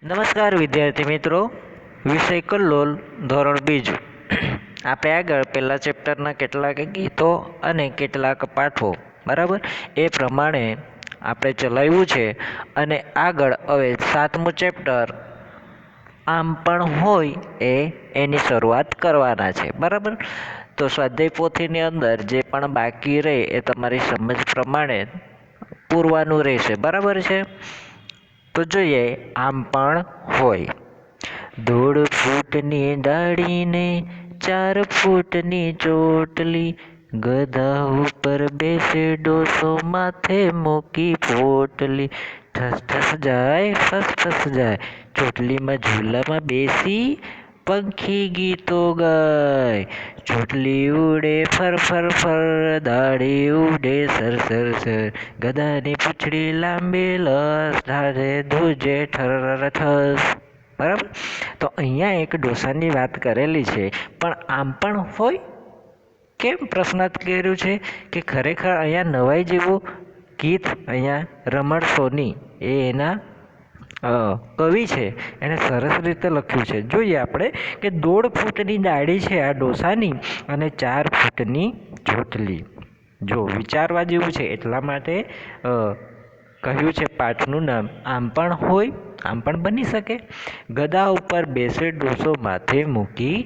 નમસ્કાર વિદ્યાર્થી મિત્રો, વિષય કલ્લોલ, ધોરણ બીજું. આપણે આગળ પહેલા ચેપ્ટરના કેટલાક ગીતો અને કેટલાક પાઠો બરાબર એ પ્રમાણે આપણે ચલાવ્યું છે અને આગળ હવે 7મું ચેપ્ટર આમ પણ હોય એની શરૂઆત કરવાના છે બરાબર. તો સ્વાધ્યાય પોથીની અંદર જે પણ બાકી રહે એ તમારી સમજ પ્રમાણે પૂરવાનું રહેશે બરાબર છે. તો જોઈએ, આમ પણ હોય. દોઢ ફૂટની ડાળીને 4 ફૂટની ચોટલી, ગધા ઉપર બેસે ડોસો, માથે મૂકી પોટલી. ઠસ ઠસ જાય, ફસ ફસ જાય, ચોટલીમાં ઝૂલામાં બેસી પંખી ગીતો ગાય. ચોટલી ઉડે ફર ફર ફર, દાઢી ઉડે સર સર સર, ગધાની પૂંછડી લાંબી લસ, ધારે ધ્રુજે ઠર ઠસ. બરાબર. તો અહીંયા એક ડોસાની વાત કરેલી છે, પણ આમ પણ હોય કેમ પ્રશ્નાર્થ કર્યું છે કે ખરેખર અહીંયા નવાઈ જેવું ગીત અહીંયા રમણ સોની એ એના કવિ છે, એને સરસ રીતે લખ્યું છે. જોઈએ આપણે કે 1.5 ફૂટની ડાળી છે આ ડોસાની અને 4 ફૂટની ચોટલી. જો વિચારવા જેવું છે, એટલા માટે કહ્યું છે પાઠનું નામ આમ પણ હોય, આમ પણ બની શકે. ગધા ઉપર બેસે ડોસો, માથે મૂકી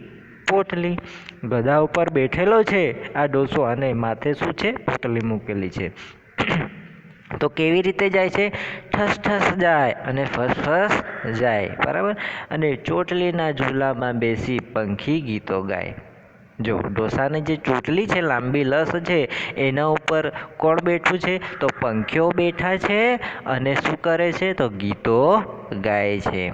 પોટલી. ગધા ઉપર બેઠેલો છે આ ડોસો અને માથે શું છે? પોટલી મૂકેલી છે. તો કેવી રીતે જાય છે? ઠસ ઠસ જાય અને ફસ ફસ જાય બરાબર. અને ચોટલીના ઝૂલામાં બેસી પંખી ગીતો ગાય. જો ડોસાની જે ચોટલી છે, લાંબી લસ છે, એના ઉપર કોણ બેઠું છે? તો પંખીઓ બેઠા છે અને શું કરે છે? તો ગીતો ગાય છે.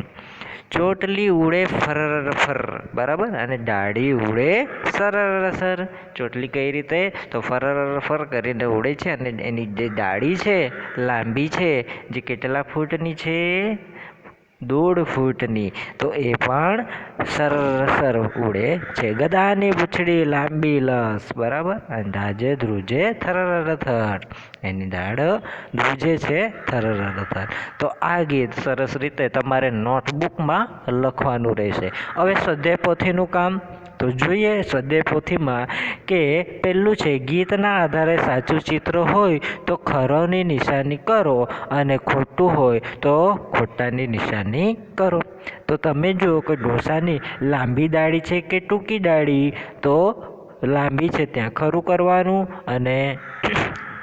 ચોટલી ઉડે ફર ફર બરાબર અને દાઢી ઉડે સર સર. ચોટલી કઈ રીતે? તો ફર ફર કરીને ઉડે છે અને એની જે દાઢી છે લાંબી છે, જે કેટલા ફૂટની છે? 1.5 ફૂટની. તો એ પણ સર સર ઉડે છે. ગધાની પૂંછડી લાંબી લસ બરાબર અને ધાજે ધ્રુજે થર થર, એની દાઢ ધ્રુજે છે થર થર. તો આ ગીત સરસ રીતે તમારે નોટબુકમાં લખવાનું રહેશે. હવે સ્વાધ્યાય પોથીનું કામ તો જોઈએ. સ્વાધ્યાય પોથીમાં કે પહેલું છે, ગીતના આધારે સાચું ચિત્ર હોય તો ખરોની નિશાની કરો અને ખોટું હોય તો ખોટાની નિશાની કરો. તો તમે જુઓ કે ઢોસાની લાંબી ડાળી છે કે ટૂંકી ડાળી? તો લાંબી છે ત્યાં ખરું કરવાનું અને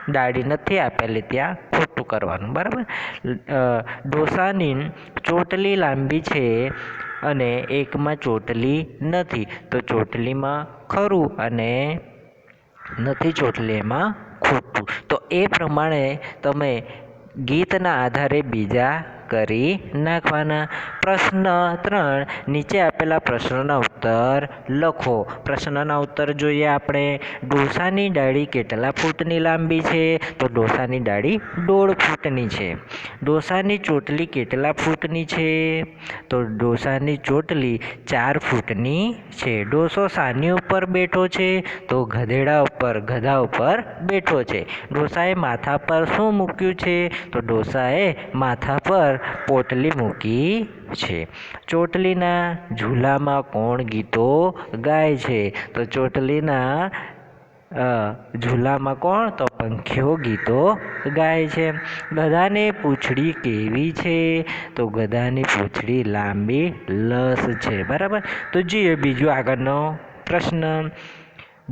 ડાળી નથી આપેલી ત્યાં ખોટું કરવાનું બરાબર. ઢોસાની ચોટલી લાંબી છે અને એકમાં ચોટલી નથી, તો ચોટલીમાં ખરું અને નથી ચોટલી એમાં ખોટું. તો એ પ્રમાણે તમે ગીતના આધારે બીજા કરી નાખવાના. પ્રશ્ન 3, નીચે આપેલા પ્રશ્નોના ઉત્તર લખો. પ્રશ્નના ઉત્તર જોઈએ આપણે. ડોસાની ડાળી કેટલા ફૂટની લાંબી છે? તો ડોસાની ડાળી 1.5 ફૂટની છે. ડોસાની ચોટલી કેટલા ફૂટની છે? તો ડોસાની ચોટલી 4 ફૂટની છે. ડોસો સાની ઉપર બેઠો છે? તો ગધા ઉપર બેઠો છે. ડોસાએ માથા પર શું મૂક્યું છે? તો ડોસાએ માથા પર પોટલી મૂકી છે. ચોટલીના ઝૂલામાં કોણ ગીતો ગાય છે? તો ચોટલીના ઝૂલામાં કોણ? તો પંખીઓ ગીતો ગાય છે. ગધાની પૂંછડી કેવી છે? તો ગધાની પૂંછડી લાંબી લસ છે બરાબર. તો જોઈએ બીજું આગળનો પ્રશ્ન.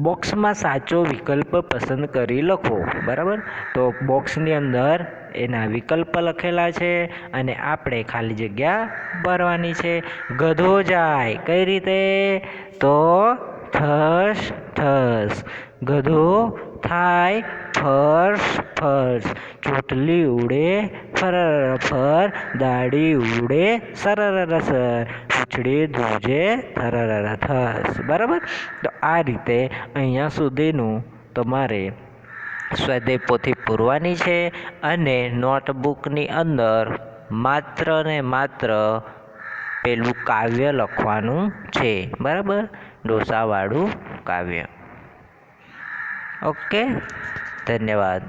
બોક્સમાં સાચો વિકલ્પ પસંદ કરી લખો બરાબર. તો બોક્સની અંદર એના વિકલ્પ લખેલા છે અને આપણે ખાલી જગ્યા ભરવાની છે. ગધો જાય કઈ રીતે? તો ઠસ ઠસ. ગધો થાય ફર્સ ફર્સ. ચોટલી ઉડે ફર ફર, દાઢી ઉડે સર સર, પૂંછડી ધ્રુજે થર થસ બરાબર. તો આ રીતે અહીંયા સુધીનું તમારે સ્વાધ્યાય પોથી પૂરવાની છે અને નોટબુકની અંદર માત્ર ને માત્ર પેલું કાવ્ય લખવાનું છે બરાબર, ડોસાવાળું કાવ્ય. ઓકે, ધન્યવાદ.